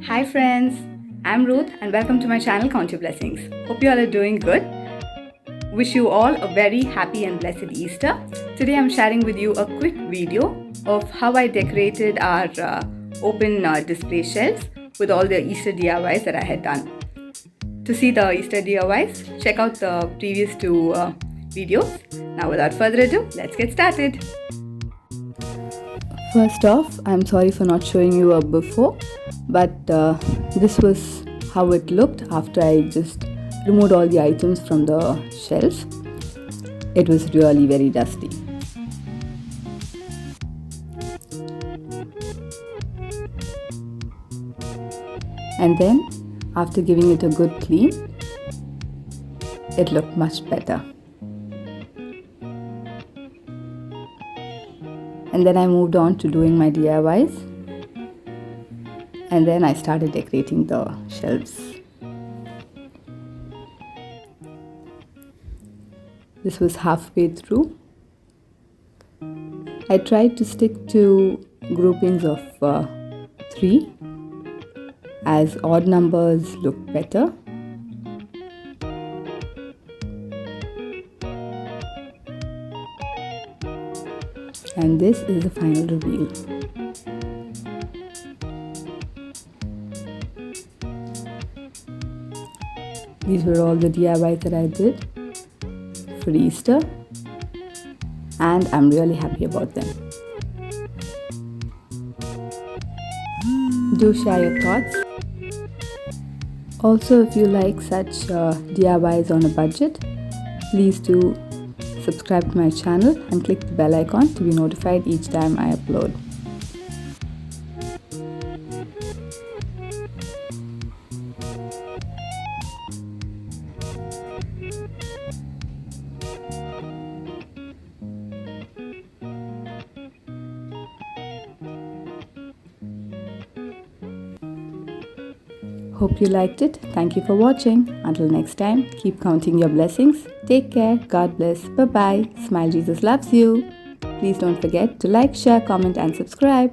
Hi friends, I'm Ruth and welcome to my channel Count Your Blessings. Hope you all are doing good. Wish you all a very happy and blessed Easter. Today I'm sharing with you a quick video of how I decorated our open display shelves with all the Easter DIYs that I had done. To see the Easter DIYs, check out the previous two videos. Now without further ado, let's get started. First off, I'm sorry for not showing you a before, but this was how it looked after I just removed all the items from the shelf. It was really very dusty. And then after giving it a good clean, it looked much better. And then I moved on to doing my DIYs, and then I started decorating the shelves. This was halfway through. I tried to stick to groupings of 3 as odd numbers look better. And this is the final reveal. These were all the DIYs that I did for Easter, and I'm really happy about them. Do share your thoughts. Also, if you like such DIYs on a budget, please do subscribe to my channel and click the bell icon to be notified each time I upload. Hope you liked it. Thank you for watching. Until next time, keep counting your blessings. Take care. God bless. Bye-bye. Smile, Jesus loves you. Please don't forget to like, share, comment and subscribe.